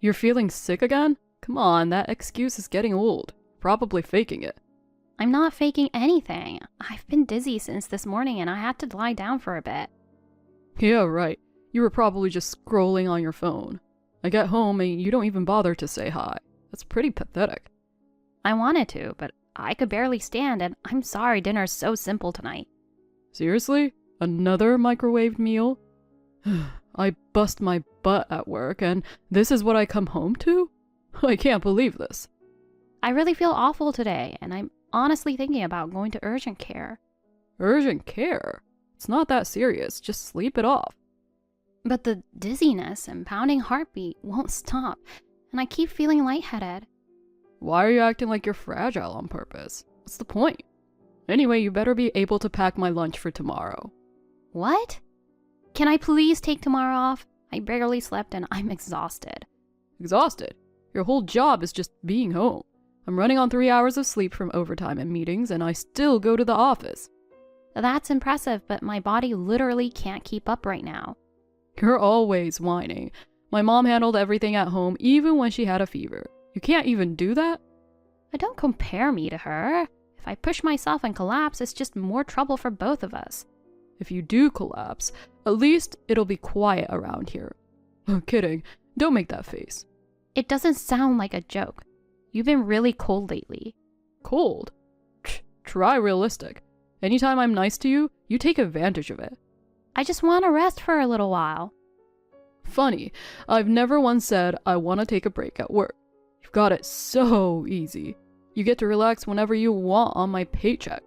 You're feeling sick again? Come on, that excuse is getting old. Probably faking it. I'm not faking anything. I've been dizzy since this morning and I had to lie down for a bit. Yeah, right. You were probably just scrolling on your phone. I get home and you don't even bother to say hi. That's pretty pathetic. I wanted to, but I could barely stand, and I'm sorry dinner's so simple tonight. Seriously? Another microwaved meal? I bust my butt at work and this is what I come home to? I can't believe this. I really feel awful today, and I'm honestly thinking about going to urgent care. Urgent care? It's not that serious, just sleep it off. But the dizziness and pounding heartbeat won't stop, and I keep feeling lightheaded. Why are you acting like you're fragile on purpose? What's the point? Anyway, you better be able to pack my lunch for tomorrow. What? Can I please take tomorrow off? I barely slept and I'm exhausted. Exhausted? Your whole job is just being home. I'm running on 3 hours of sleep from overtime and meetings, and I still go to the office. That's impressive, but my body literally can't keep up right now. You're always whining. My mom handled everything at home even when she had a fever. You can't even do that? Don't compare me to her. If I push myself and collapse, it's just more trouble for both of us. If you do collapse, at least it'll be quiet around here. I'm kidding. Don't make that face. It doesn't sound like a joke. You've been really cold lately. Cold? Try realistic. Anytime I'm nice to you, you take advantage of it. I just want to rest for a little while. Funny, I've never once said I want to take a break at work. You've got it so easy. You get to relax whenever you want on my paycheck.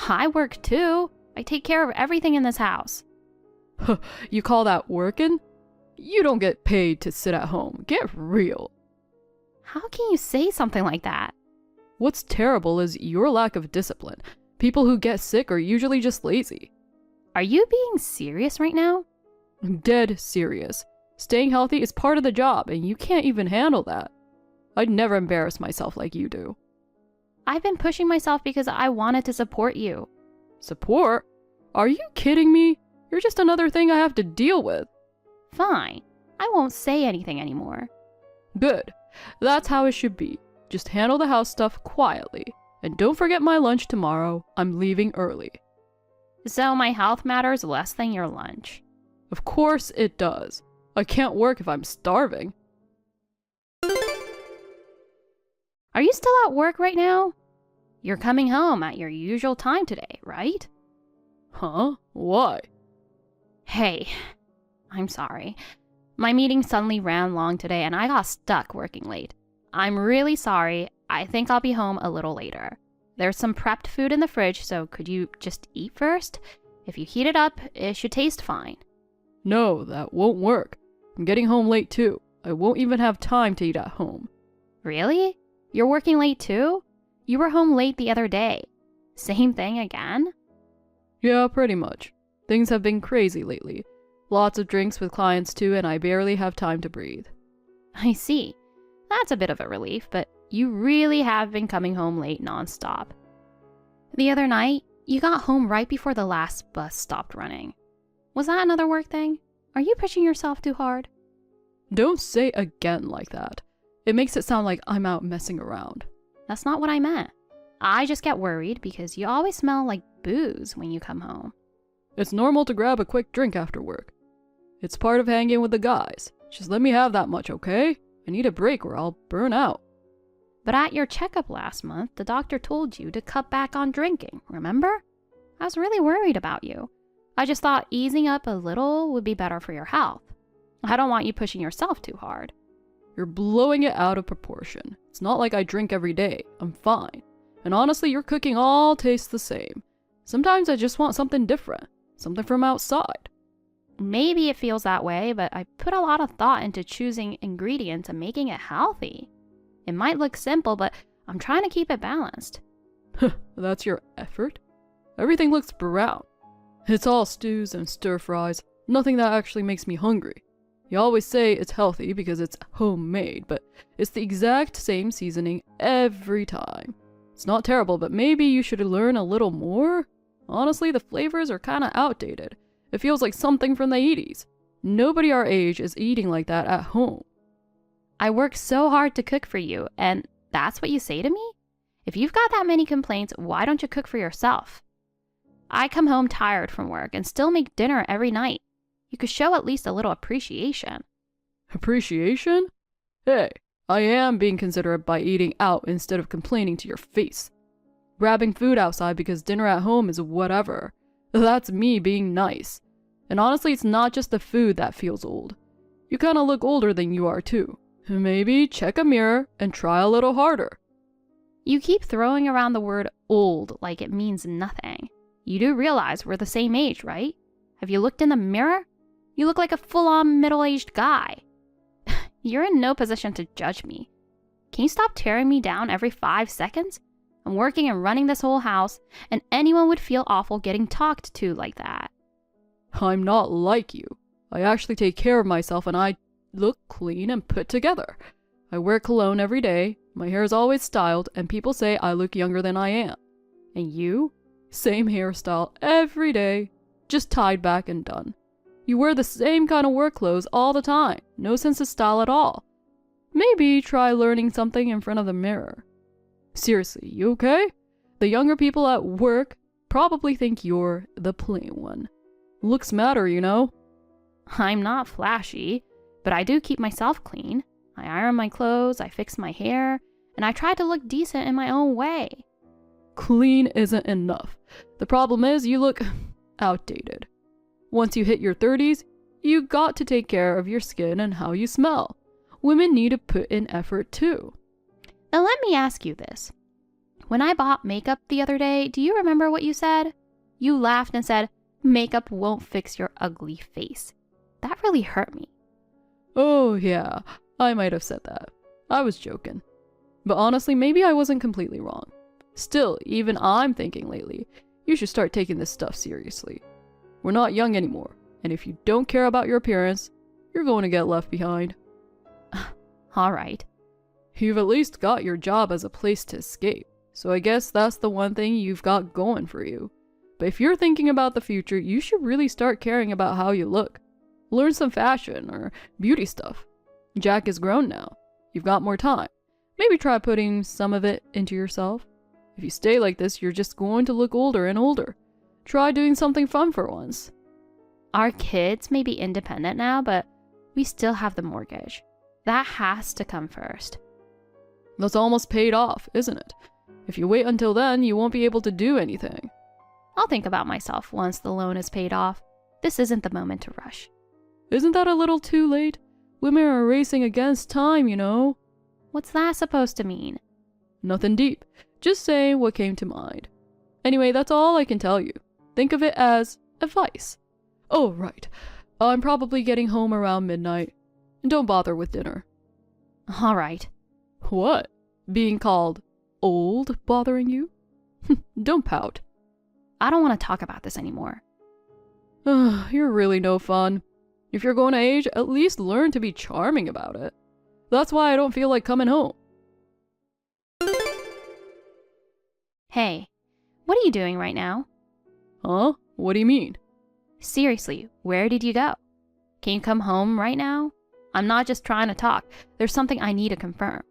I work too. I take care of everything in this house. You call that working? You don't get paid to sit at home. Get real. How can you say something like that? What's terrible is your lack of discipline. People who get sick are usually just lazy. Are you being serious right now? I'm dead serious. Staying healthy is part of the job, and you can't even handle that. I'd never embarrass myself like you do. I've been pushing myself because I wanted to support you. Support? Are you kidding me? You're just another thing I have to deal with. Fine. I won't say anything anymore. Good. That's how it should be. Just handle the house stuff quietly. And don't forget my lunch tomorrow. I'm leaving early. So my health matters less than your lunch? Of course it does. I can't work if I'm starving. Are you still at work right now? You're coming home at your usual time today, right? Huh? Why? Hey, I'm sorry. My meeting suddenly ran long today and I got stuck working late. I'm really sorry. I think I'll be home a little later. There's some prepped food in the fridge, so could you just eat first? If you heat it up, it should taste fine. No, that won't work. I'm getting home late too. I won't even have time to eat at home. Really? You're working late too? You were home late the other day. Same thing again? Yeah, pretty much. Things have been crazy lately. Lots of drinks with clients too, and I barely have time to breathe. I see. That's a bit of a relief, but you really have been coming home late nonstop. The other night, you got home right before the last bus stopped running. Was that another work thing? Are you pushing yourself too hard? Don't say again like that. It makes it sound like I'm out messing around. That's not what I meant. I just get worried because you always smell like booze when you come home. It's normal to grab a quick drink after work. It's part of hanging with the guys. Just let me have that much, okay? I need a break or I'll burn out. But at your checkup last month, the doctor told you to cut back on drinking, remember? I was really worried about you. I just thought easing up a little would be better for your health. I don't want you pushing yourself too hard. You're blowing it out of proportion. It's not like I drink every day. I'm fine. And honestly, your cooking all tastes the same. Sometimes I just want something different. Something from outside. Maybe it feels that way, but I put a lot of thought into choosing ingredients and making it healthy. It might look simple, but I'm trying to keep it balanced. That's your effort? Everything looks brown. It's all stews and stir fries. Nothing that actually makes me hungry. You always say it's healthy because it's homemade, but it's the exact same seasoning every time. It's not terrible, but maybe you should learn a little more? Honestly, the flavors are kinda outdated. It feels like something from the 80s. Nobody our age is eating like that at home. I work so hard to cook for you, and that's what you say to me? If you've got that many complaints, why don't you cook for yourself? I come home tired from work and still make dinner every night. You could show at least a little appreciation. Appreciation? Hey, I am being considerate by eating out instead of complaining to your face. Grabbing food outside because dinner at home is whatever. That's me being nice. And honestly, it's not just the food that feels old. You kinda look older than you are too. Maybe check a mirror and try a little harder. You keep throwing around the word old like it means nothing. You do realize we're the same age, right? Have you looked in the mirror? You look like a full-on middle-aged guy. You're in no position to judge me. Can you stop tearing me down every 5 seconds? I'm working and running this whole house, and anyone would feel awful getting talked to like that. I'm not like you. I actually take care of myself and I look clean and put together. I wear cologne every day, my hair is always styled, and people say I look younger than I am. And you? Same hairstyle every day, just tied back and done. You wear the same kind of work clothes all the time, no sense of style at all. Maybe try learning something in front of the mirror. Seriously, you okay? The younger people at work probably think you're the plain one. Looks matter, you know? I'm not flashy, but I do keep myself clean. I iron my clothes, I fix my hair, and I try to look decent in my own way. Clean isn't enough. The problem is you look outdated. Once you hit your 30s, you got to take care of your skin and how you smell. Women need to put in effort too. Now let me ask you this. When I bought makeup the other day, do you remember what you said? You laughed and said, "Makeup won't fix your ugly face." That really hurt me. Oh yeah, I might have said that. I was joking. But honestly, maybe I wasn't completely wrong. Still, even I'm thinking lately, you should start taking this stuff seriously. We're not young anymore, and if you don't care about your appearance, you're going to get left behind. All right. You've at least got your job as a place to escape, so I guess that's the one thing you've got going for you. But if you're thinking about the future, you should really start caring about how you look. Learn some fashion or beauty stuff. Jack is grown now. You've got more time. Maybe try putting some of it into yourself. If you stay like this, you're just going to look older and older. Try doing something fun for once. Our kids may be independent now, but we still have the mortgage. That has to come first. That's almost paid off, isn't it? If you wait until then, you won't be able to do anything. I'll think about myself once the loan is paid off. This isn't the moment to rush. Isn't that a little too late? Women are racing against time, you know. What's that supposed to mean? Nothing deep. Just saying what came to mind. Anyway, that's all I can tell you. Think of it as advice. Oh, right. I'm probably getting home around midnight. Don't bother with dinner. All right. What? Being called old bothering you? Don't pout. I don't want to talk about this anymore. You're really no fun. If you're going to age, at least learn to be charming about it. That's why I don't feel like coming home. Hey, what are you doing right now? Huh? What do you mean? Seriously, where did you go? Can you come home right now? I'm not just trying to talk. There's something I need to confirm.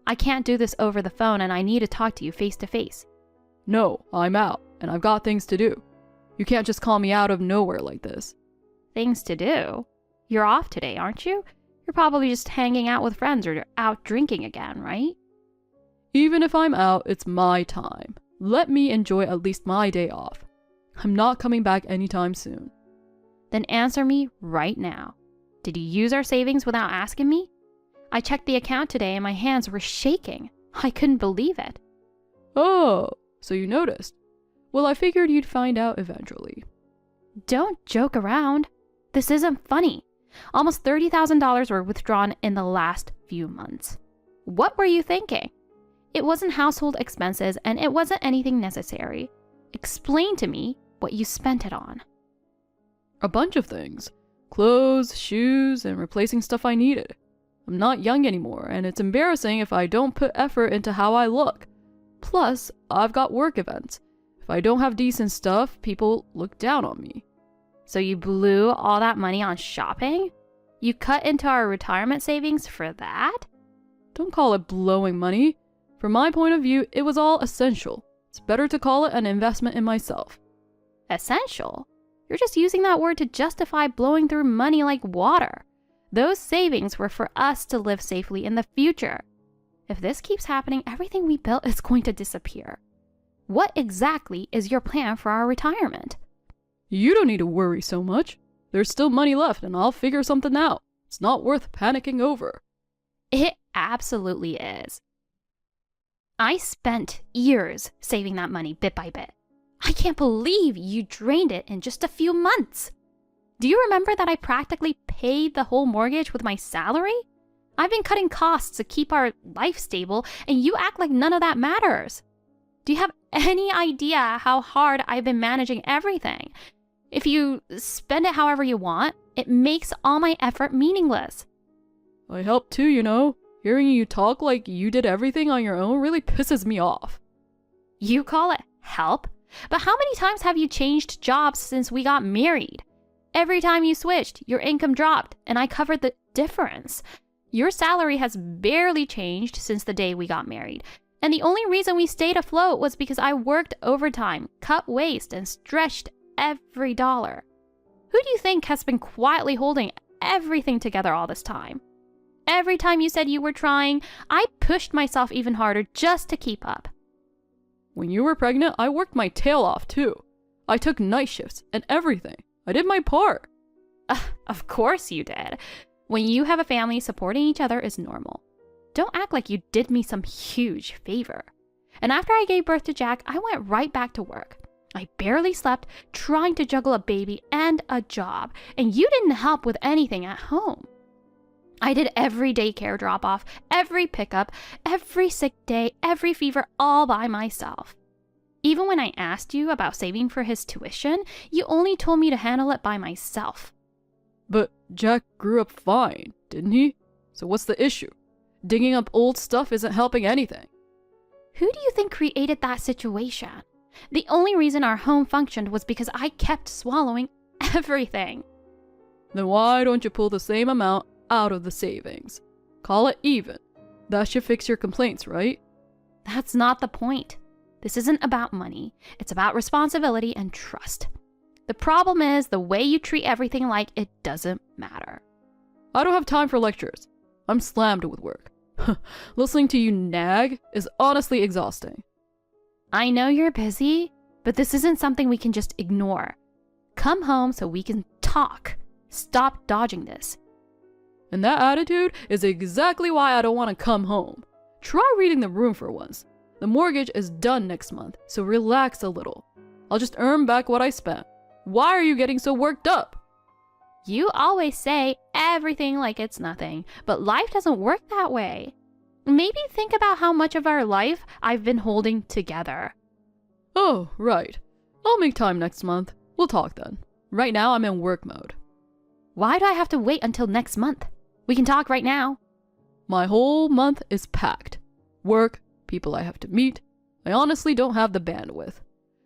I can't do this over the phone and I need to talk to you face to face. No, I'm out, and I've got things to do. You can't just call me out of nowhere like this. Things to do? You're off today, aren't you? You're probably just hanging out with friends or out drinking again, right? Even if I'm out, it's my time. Let me enjoy at least my day off. I'm not coming back anytime soon. Then answer me right now. Did you use our savings without asking me? I checked the account today and my hands were shaking. I couldn't believe it. Oh, so you noticed. Well, I figured you'd find out eventually. Don't joke around. This isn't funny. Almost $30,000 were withdrawn in the last few months. What were you thinking? It wasn't household expenses and it wasn't anything necessary. Explain to me what you spent it on. A bunch of things. Clothes, shoes, and replacing stuff I needed. I'm not young anymore, and it's embarrassing if I don't put effort into how I look. Plus, I've got work events. If I don't have decent stuff, people look down on me. So you blew all that money on shopping? You cut into our retirement savings for that? Don't call it blowing money. From my point of view, it was all essential. It's better to call it an investment in myself. Essential? You're just using that word to justify blowing through money like water. Those savings were for us to live safely in the future. If this keeps happening, everything we built is going to disappear. What exactly is your plan for our retirement? You don't need to worry so much. There's still money left and I'll figure something out. It's not worth panicking over. It absolutely is. I spent years saving that money bit by bit. I can't believe you drained it in just a few months. Do you remember that I practically paid the whole mortgage with my salary? I've been cutting costs to keep our life stable, and you act like none of that matters. Do you have any idea how hard I've been managing everything? If you spend it however you want, it makes all my effort meaningless. I helped too, you know. Hearing you talk like you did everything on your own really pisses me off. You call it help? But how many times have you changed jobs since we got married? Every time you switched, your income dropped, and I covered the difference. Your salary has barely changed since the day we got married. And the only reason we stayed afloat was because I worked overtime, cut waste, and stretched every dollar. Who do you think has been quietly holding everything together all this time? Every time you said you were trying, I pushed myself even harder just to keep up. When you were pregnant, I worked my tail off too. I took night shifts and everything. I did my part. Of course you did. When you have a family, supporting each other is normal. Don't act like you did me some huge favor. And after I gave birth to Jack, I went right back to work. I barely slept, trying to juggle a baby and a job, and you didn't help with anything at home. I did every daycare drop-off, every pickup, every sick day, every fever, all by myself. Even when I asked you about saving for his tuition, you only told me to handle it by myself. But Jack grew up fine, didn't he? So what's the issue? Digging up old stuff isn't helping anything. Who do you think created that situation? The only reason our home functioned was because I kept swallowing everything. Then why don't you pull the same amount out of the savings? Call it even. That should fix your complaints, right? That's not the point. This isn't about money. It's about responsibility and trust. The problem is the way you treat everything like it doesn't matter. I don't have time for lectures. I'm slammed with work. Listening to you nag is honestly exhausting. I know you're busy, but this isn't something we can just ignore. Come home so we can talk. Stop dodging this. And that attitude is exactly why I don't want to come home. Try reading the room for once. The mortgage is done next month, so relax a little. I'll just earn back what I spent. Why are you getting so worked up? You always say everything like it's nothing, but life doesn't work that way. Maybe think about how much of our life I've been holding together. Oh, right. I'll make time next month. We'll talk then. Right now I'm in work mode. Why do I have to wait until next month? We can talk right now. My whole month is packed. Work, people I have to meet. I honestly don't have the bandwidth.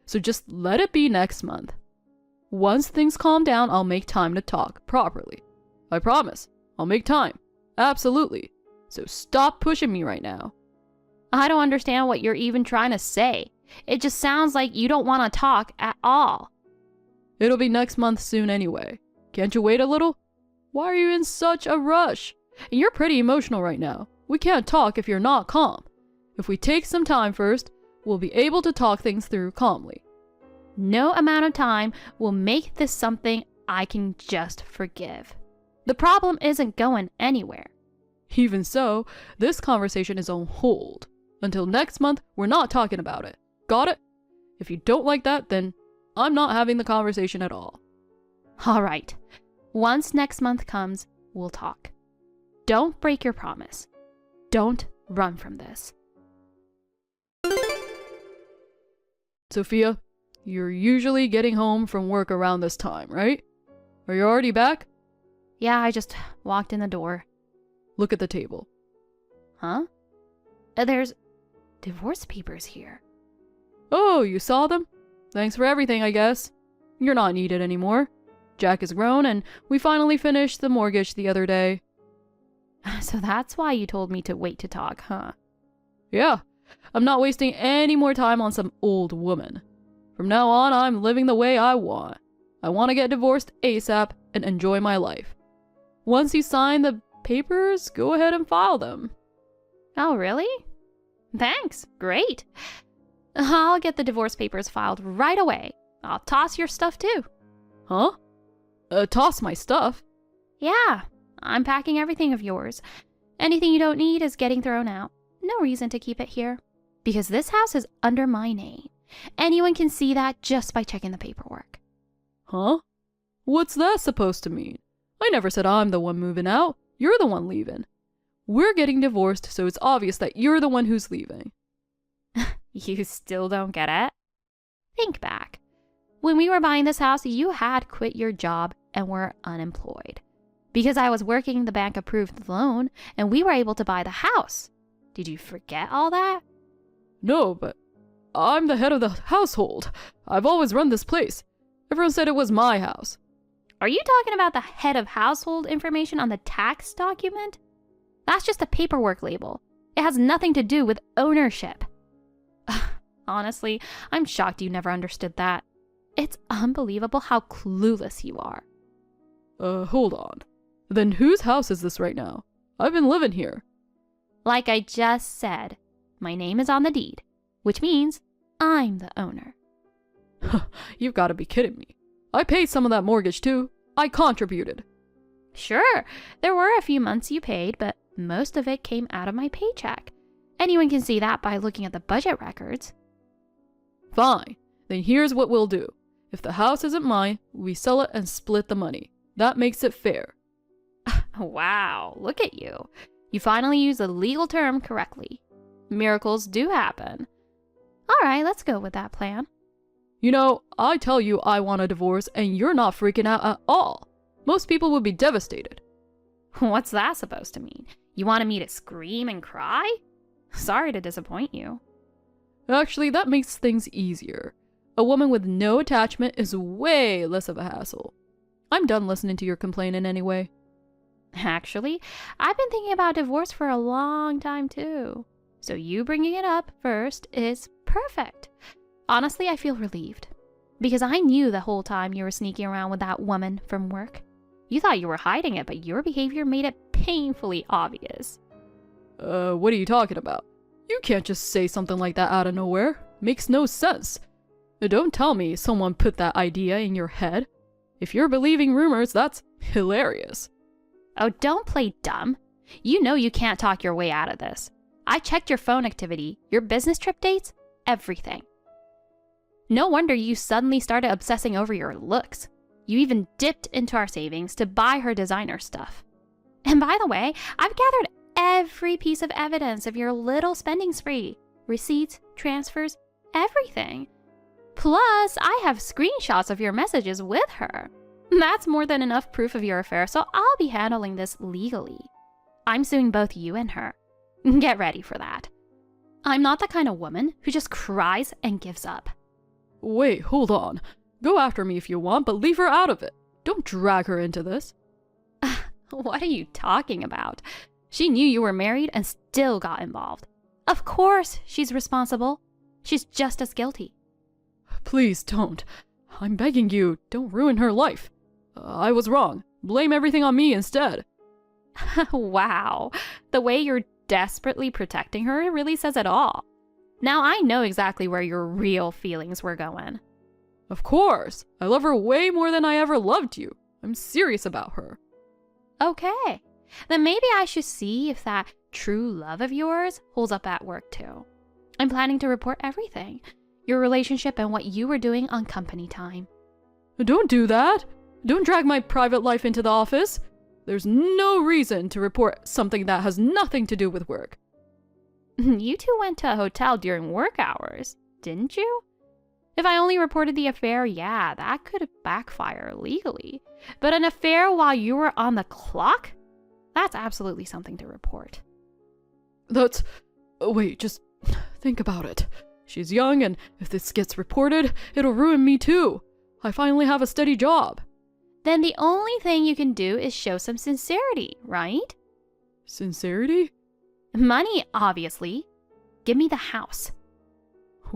So just let it be next month. Once things calm down, I'll make time to talk properly. I promise. I'll make time. Absolutely. So stop pushing me right now. I don't understand what you're even trying to say. It just sounds like you don't want to talk at all. It'll be next month soon anyway. Can't you wait a little? Why are you in such a rush? And you're pretty emotional right now. We can't talk if you're not calm. If we take some time first, we'll be able to talk things through calmly. No amount of time will make this something I can just forgive. The problem isn't going anywhere. Even so, this conversation is on hold. Until next month, we're not talking about it. Got it? If you don't like that, then I'm not having the conversation at all. All right. Once next month comes, we'll talk. Don't break your promise. Don't run from this. Sophia, you're usually getting home from work around this time, right? Are you already back? Yeah, I just walked in the door. Look at the table. Huh? There's divorce papers here. Oh, you saw them? Thanks for everything, I guess. You're not needed anymore. Jack is grown, and we finally finished the mortgage the other day. So that's why you told me to wait to talk, huh? Yeah, I'm not wasting any more time on some old woman. From now on, I'm living the way I want. I want to get divorced ASAP and enjoy my life. Once you sign the papers, go ahead and file them. Oh, really? Thanks. Great. I'll get the divorce papers filed right away. I'll toss your stuff too. Huh? Toss my stuff? Yeah, I'm packing everything of yours. Anything you don't need is getting thrown out. No reason to keep it here. Because this house is under my name. Anyone can see that just by checking the paperwork. Huh? What's that supposed to mean? I never said I'm the one moving out. You're the one leaving. We're getting divorced, so it's obvious that you're the one who's leaving. You still don't get it? Think back. When we were buying this house, you had quit your job and were unemployed. Because I was working the bank-approved loan, and we were able to buy the house. Did you forget all that? No, but I'm the head of the household. I've always run this place. Everyone said it was my house. Are you talking about the head of household information on the tax document? That's just a paperwork label. It has nothing to do with ownership. Honestly, I'm shocked you never understood that. It's unbelievable how clueless you are. Hold on. Then whose house is this right now? I've been living here. Like I just said, my name is on the deed, which means I'm the owner. You've got to be kidding me. I paid some of that mortgage too. I contributed. Sure, there were a few months you paid, but most of it came out of my paycheck. Anyone can see that by looking at the budget records. Fine. Then here's what we'll do. If the house isn't mine, we sell it and split the money. That makes it fair. Wow, look at you. You finally use the legal term correctly. Miracles do happen. All right, let's go with that plan. You know, I tell you I want a divorce and you're not freaking out at all. Most people would be devastated. What's that supposed to mean? You wanted me to scream and cry? Sorry to disappoint you. Actually, that makes things easier. A woman with no attachment is way less of a hassle. I'm done listening to your complaining anyway. Actually, I've been thinking about divorce for a long time too. So you bringing it up first is perfect. Honestly, I feel relieved. Because I knew the whole time you were sneaking around with that woman from work. You thought you were hiding it, but your behavior made it painfully obvious. What are you talking about? You can't just say something like that out of nowhere. Makes no sense. Don't tell me someone put that idea in your head. If you're believing rumors, that's hilarious. Oh, don't play dumb. You know you can't talk your way out of this. I checked your phone activity, your business trip dates, everything. No wonder you suddenly started obsessing over your looks. You even dipped into our savings to buy her designer stuff. And by the way, I've gathered every piece of evidence of your little spending spree. Receipts, transfers, everything. Plus, I have screenshots of your messages with her. That's more than enough proof of your affair, so I'll be handling this legally. I'm suing both you and her. Get ready for that. I'm not the kind of woman who just cries and gives up. Wait, hold on. Go after me if you want, but leave her out of it. Don't drag her into this. What are you talking about? She knew you were married and still got involved. Of course she's responsible. She's just as guilty. Please don't. I'm begging you, don't ruin her life. I was wrong. Blame everything on me instead. Wow. The way you're desperately protecting her really says it all. Now I know exactly where your real feelings were going. Of course. I love her way more than I ever loved you. I'm serious about her. Okay. Then maybe I should see if that true love of yours holds up at work too. I'm planning to report everything. Your relationship and what you were doing on company time. Don't do that. Don't drag my private life into the office. There's no reason to report something that has nothing to do with work. You two went to a hotel during work hours, didn't you? If I only reported the affair, yeah, that could backfire legally. But an affair while you were on the clock? That's absolutely something to report. That's... Wait, just think about it. She's young, and if this gets reported, it'll ruin me too. I finally have a steady job. then the only thing you can do is show some sincerity, right? Sincerity? Money, obviously. Give me the house.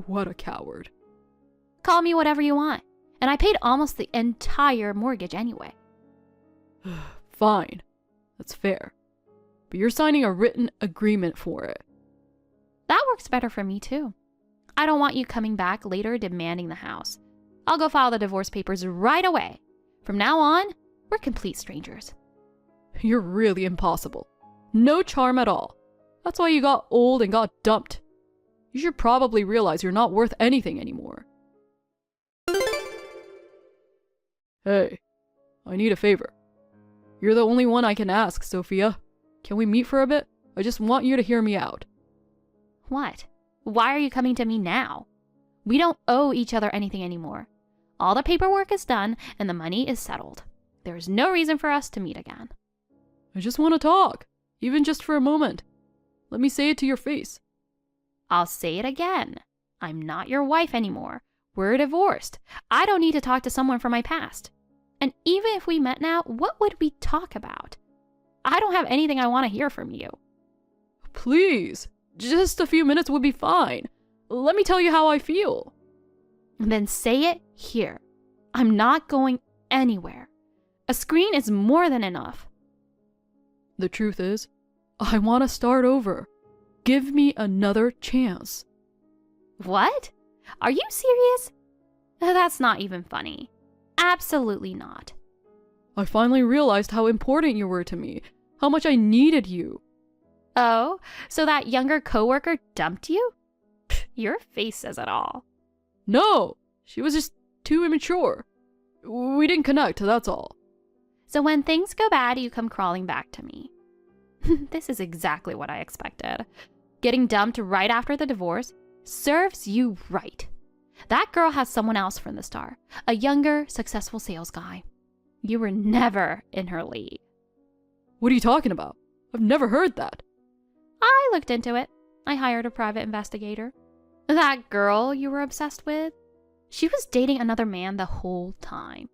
What a coward. Call me whatever you want. And I paid almost the entire mortgage anyway. Fine. That's fair. But you're signing a written agreement for it. That works better for me too. I don't want you coming back later demanding the house. I'll go file the divorce papers right away. From now on, we're complete strangers. You're really impossible. No charm at all. That's why you got old and got dumped. You should probably realize you're not worth anything anymore. Hey, I need a favor. You're the only one I can ask, Sophia. Can we meet for a bit? I just want you to hear me out. What? Why are you coming to me now? We don't owe each other anything anymore. All the paperwork is done and the money is settled. There is no reason for us to meet again. I just want to talk, even just for a moment. Let me say it to your face. I'll say it again. I'm not your wife anymore. We're divorced. I don't need to talk to someone from my past. And even if we met now, what would we talk about? I don't have anything I want to hear from you. Please, just a few minutes would be fine. Let me tell you how I feel. Then say it here. I'm not going anywhere. A screen is more than enough. The truth is, I want to start over. Give me another chance. What? Are you serious? That's not even funny. Absolutely not. I finally realized how important you were to me, how much I needed you. Oh, so that younger coworker dumped you? Pfft, your face says it all. No, she was just too immature. We didn't connect, that's all. So when things go bad, you come crawling back to me. This is exactly what I expected. Getting dumped right after the divorce serves you right. That girl has someone else from the start, a younger, successful sales guy. You were never in her league. What are you talking about? I've never heard that. I looked into it. I hired a private investigator. That girl you were obsessed with, she was dating another man the whole time.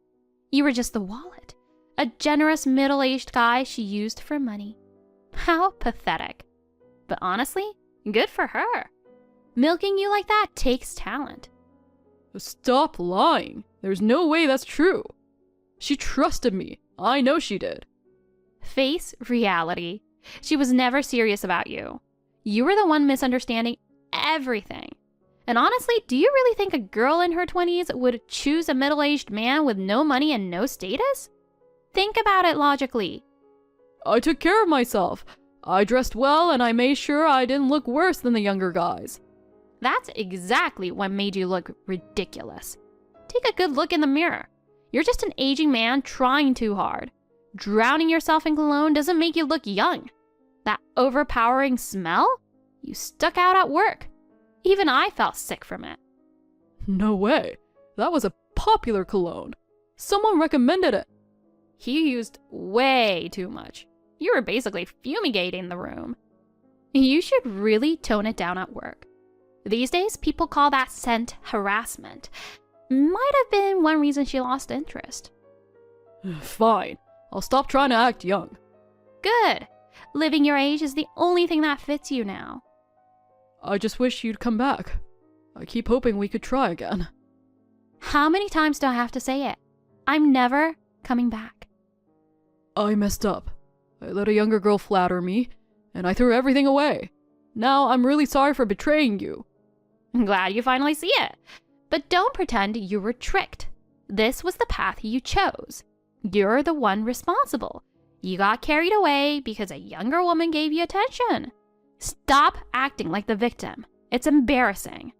You were just the wallet, a generous middle-aged guy she used for money. How pathetic. But honestly, good for her. Milking you like that takes talent. Stop lying. There's no way that's true. She trusted me. I know she did. Face reality. She was never serious about you. You were the one misunderstanding everything. And honestly, do you really think a girl in her 20s would choose a middle-aged man with no money and no status? Think about it logically. I took care of myself. I dressed well and I made sure I didn't look worse than the younger guys. That's exactly what made you look ridiculous. Take a good look in the mirror. You're just an aging man trying too hard. Drowning yourself in cologne doesn't make you look young. That overpowering smell? You stuck out at work. Even I felt sick from it. No way. That was a popular cologne. Someone recommended it. He used way too much. You were basically fumigating the room. You should really tone it down at work. These days, people call that scent harassment. Might have been one reason she lost interest. Fine. I'll stop trying to act young. Good. Living your age is the only thing that fits you now. I just wish you'd come back. I keep hoping we could try again. How many times do I have to say it? I'm never coming back. I messed up. I let a younger girl flatter me, and I threw everything away. Now I'm really sorry for betraying you. I'm glad you finally see it. But don't pretend you were tricked. This was the path you chose. You're the one responsible. You got carried away because a younger woman gave you attention. Stop acting like the victim. It's embarrassing.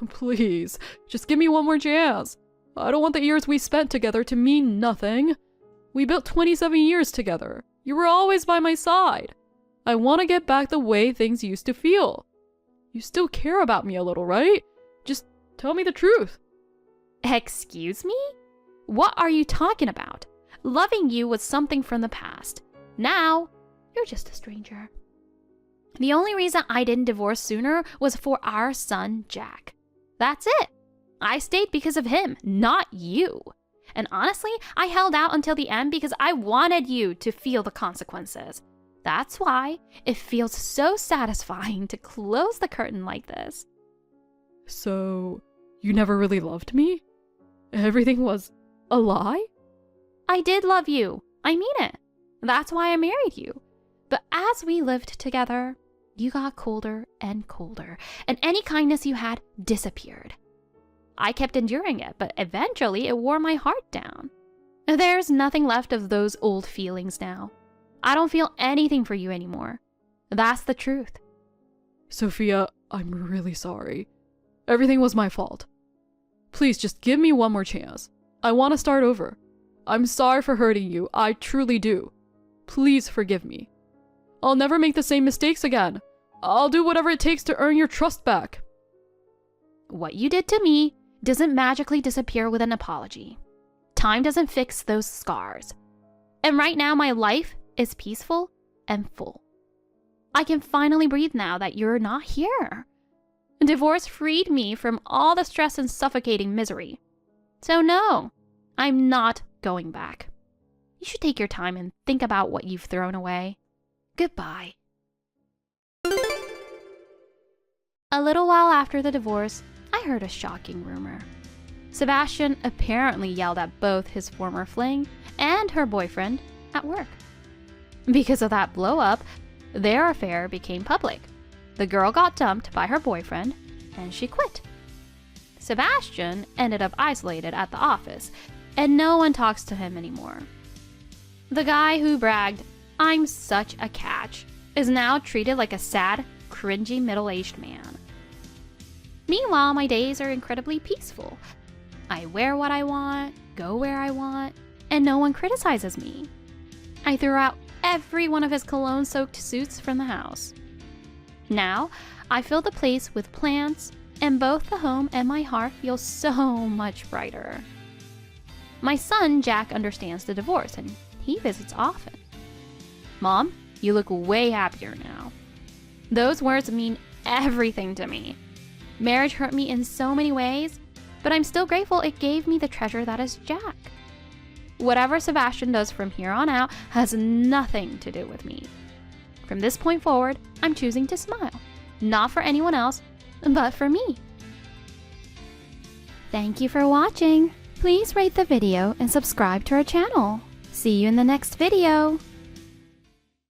Please, just give me one more chance. I don't want the years we spent together to mean nothing. We built 27 years together. You were always by my side. I want to get back the way things used to feel. You still care about me a little, right? Just tell me the truth. Excuse me? What are you talking about? Loving you was something from the past. Now, you're just a stranger. The only reason I didn't divorce sooner was for our son, Jack. That's it. I stayed because of him, not you. And honestly, I held out until the end because I wanted you to feel the consequences. That's why it feels so satisfying to close the curtain like this. So, you never really loved me? Everything was a lie? I did love you. I mean it. That's why I married you. But as we lived together, you got colder and colder, and any kindness you had disappeared. I kept enduring it, but eventually it wore my heart down. There's nothing left of those old feelings now. I don't feel anything for you anymore. That's the truth. Sophia, I'm really sorry. Everything was my fault. Please just give me one more chance. I want to start over. I'm sorry for hurting you. I truly do. Please forgive me. I'll never make the same mistakes again. I'll do whatever it takes to earn your trust back. What you did to me doesn't magically disappear with an apology. Time doesn't fix those scars. And right now my life is peaceful and full. I can finally breathe now that you're not here. Divorce freed me from all the stress and suffocating misery. So no, I'm not going back. You should take your time and think about what you've thrown away. Goodbye. A little while after the divorce, I heard a shocking rumor. Sebastian apparently yelled at both his former fling and her boyfriend at work. Because of that blow-up, their affair became public. The girl got dumped by her boyfriend, and she quit. Sebastian ended up isolated at the office, and no one talks to him anymore. The guy who bragged, "I'm such a catch," is now treated like a sad, cringy middle-aged man. Meanwhile, my days are incredibly peaceful. I wear what I want, go where I want, and no one criticizes me. I threw out every one of his cologne-soaked suits from the house. Now, I fill the place with plants, and both the home and my heart feel so much brighter. My son, Jack, understands the divorce, and he visits often. "Mom, you look way happier now." Those words mean everything to me. Marriage hurt me in so many ways, but I'm still grateful it gave me the treasure that is Jack. Whatever Sebastian does from here on out has nothing to do with me. From this point forward, I'm choosing to smile. Not for anyone else, but for me. Thank you for watching. Please rate the video and subscribe to our channel. See you in the next video.